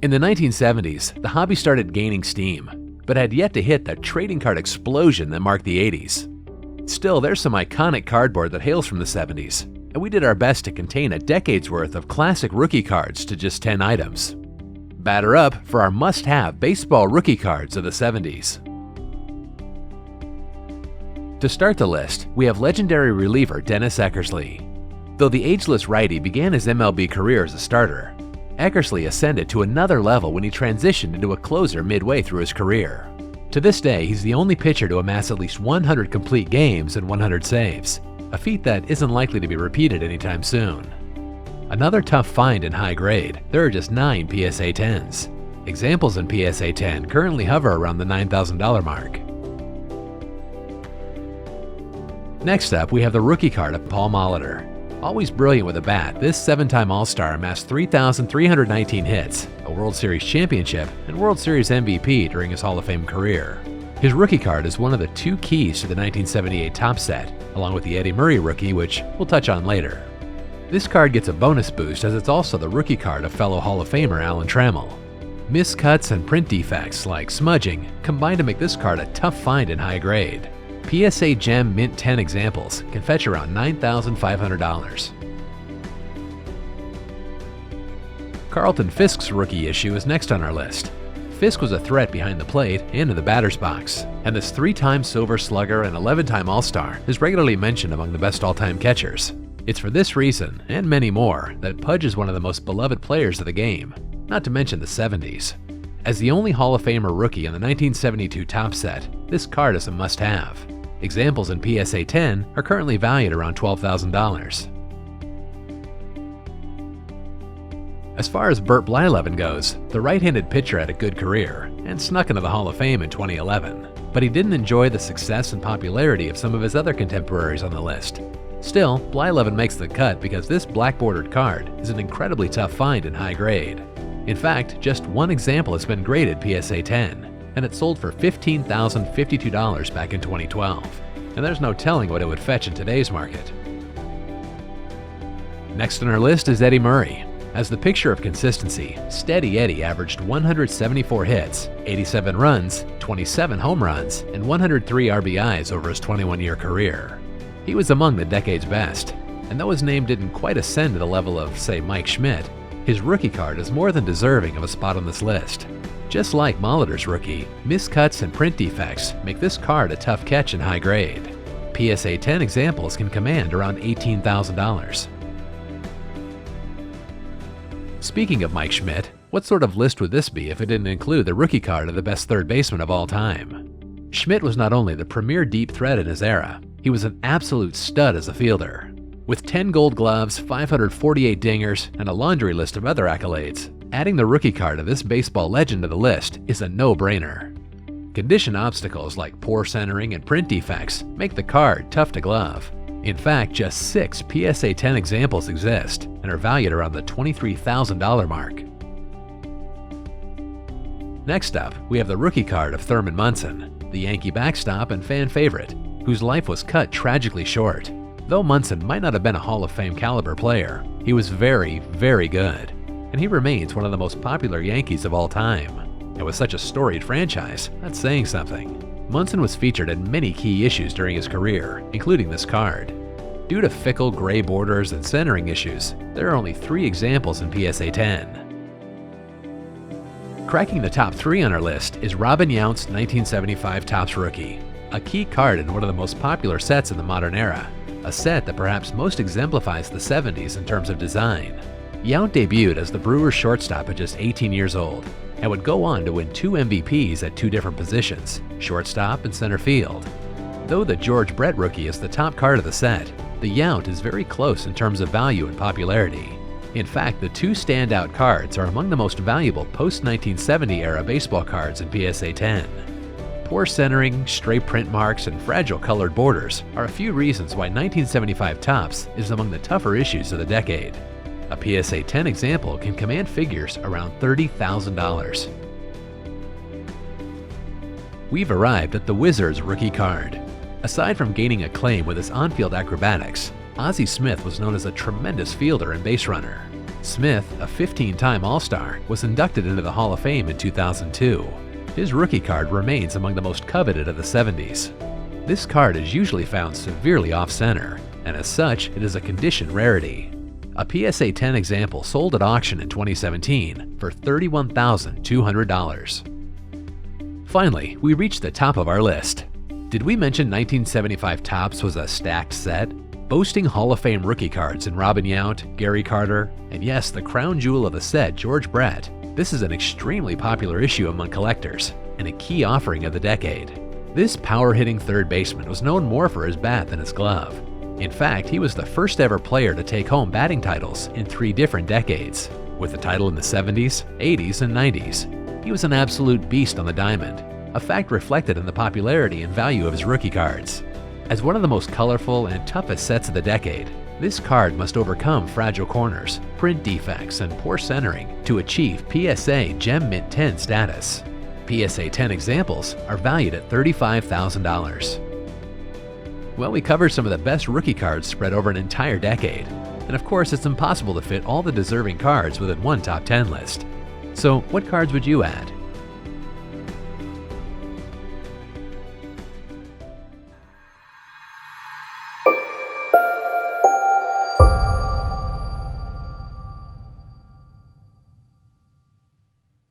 In the 1970s, the hobby started gaining steam, but had yet to hit the trading card explosion that marked the 80s. Still, there's some iconic cardboard that hails from the 70s, and we did our best to contain a decade's worth of classic rookie cards to just 10 items. Batter up for our must-have baseball rookie cards of the 70s. To start the list, we have legendary reliever Dennis Eckersley. Though the ageless righty began his MLB career as a starter, Eckersley ascended to another level when he transitioned into a closer midway through his career. To this day, he's the only pitcher to amass at least 100 complete games and 100 saves, a feat that isn't likely to be repeated anytime soon. Another tough find in high grade, there are just 9 PSA 10s. Examples in PSA 10 currently hover around the $9,000 mark. Next up, we have the rookie card of Paul Molitor. Always brilliant with a bat, this 7-time All-Star amassed 3,319 hits, a World Series championship, and World Series MVP during his Hall of Fame career. His rookie card is one of the 2 keys to the 1978 Topps set, along with the Eddie Murray rookie, which we'll touch on later. This card gets a bonus boost as it's also the rookie card of fellow Hall of Famer Alan Trammell. Miscuts and print defects like smudging combine to make this card a tough find in high grade. PSA Gem Mint 10 examples can fetch around $9,500. Carlton Fisk's rookie issue is next on our list. Fisk was a threat behind the plate and in the batter's box, and this 3-time Silver Slugger and 11-time All-Star is regularly mentioned among the best all-time catchers. It's for this reason, and many more, that Pudge is one of the most beloved players of the game, not to mention the 70s. As the only Hall of Famer rookie in the 1972 Topps set, this card is a must-have. Examples in PSA 10 are currently valued around $12,000. As far as Bert Blyleven goes, the right-handed pitcher had a good career and snuck into the Hall of Fame in 2011, but he didn't enjoy the success and popularity of some of his other contemporaries on the list. Still, Blyleven makes the cut because this black-bordered card is an incredibly tough find in high grade. In fact, just one example has been graded PSA 10, and it sold for $15,052 back in 2012, and there's no telling what it would fetch in today's market. Next on our list is Eddie Murray. As the picture of consistency, Steady Eddie averaged 174 hits, 87 runs, 27 home runs, and 103 RBIs over his 21-year career. He was among the decade's best, and though his name didn't quite ascend to the level of, say, Mike Schmidt, his rookie card is more than deserving of a spot on this list. Just like Molitor's rookie, miscuts and print defects make this card a tough catch in high grade. PSA 10 examples can command around $18,000. Speaking of Mike Schmidt, what sort of list would this be if it didn't include the rookie card of the best third baseman of all time? Schmidt was not only the premier deep threat in his era, he was an absolute stud as a fielder. With 10 gold gloves, 548 dingers, and a laundry list of other accolades, adding the rookie card of this baseball legend to the list is a no-brainer. Condition obstacles like poor centering and print defects make the card tough to glove. In fact, just 6 PSA 10 examples exist and are valued around the $23,000 mark. Next up, we have the rookie card of Thurman Munson, the Yankee backstop and fan favorite, whose life was cut tragically short. Though Munson might not have been a Hall of Fame caliber player, he was very, very good, and he remains one of the most popular Yankees of all time. And with such a storied franchise, that's saying something. Munson was featured in many key issues during his career, including this card. Due to fickle gray borders and centering issues, there are only 3 examples in PSA 10. Cracking the top 3 on our list is Robin Yount's 1975 Topps rookie, a key card in one of the most popular sets in the modern era, a set that perhaps most exemplifies the 70s in terms of design. Yount debuted as the Brewers shortstop at just 18 years old, and would go on to win 2 MVPs at 2 different positions, shortstop and center field. Though the George Brett rookie is the top card of the set, the Yount is very close in terms of value and popularity. In fact, the 2 standout cards are among the most valuable post-1970 era baseball cards in PSA 10. Poor centering, stray print marks, and fragile colored borders are a few reasons why 1975 Topps is among the tougher issues of the decade. A PSA 10 example can command figures around $30,000. We've arrived at the Wizards rookie card. Aside from gaining acclaim with his on-field acrobatics, Ozzie Smith was known as a tremendous fielder and base runner. Smith, a 15-time All-Star, was inducted into the Hall of Fame in 2002. His rookie card remains among the most coveted of the 70s. This card is usually found severely off-center, and as such, it is a condition rarity. A PSA 10 example sold at auction in 2017 for $31,200. Finally, we reached the top of our list. Did we mention 1975 Topps was a stacked set, boasting Hall of Fame rookie cards in Robin Yount, Gary Carter, and yes, the crown jewel of the set, George Brett? This is an extremely popular issue among collectors, and a key offering of the decade. This power-hitting third baseman was known more for his bat than his glove. In fact, he was the first ever player to take home batting titles in 3 different decades, with a title in the 70s, 80s, and 90s. He was an absolute beast on the diamond, a fact reflected in the popularity and value of his rookie cards. As one of the most colorful and toughest sets of the decade, this card must overcome fragile corners, print defects, and poor centering to achieve PSA Gem Mint 10 status. PSA 10 examples are valued at $35,000. Well, we covered some of the best rookie cards spread over an entire decade. And of course, it's impossible to fit all the deserving cards within one top 10 list. So what cards would you add?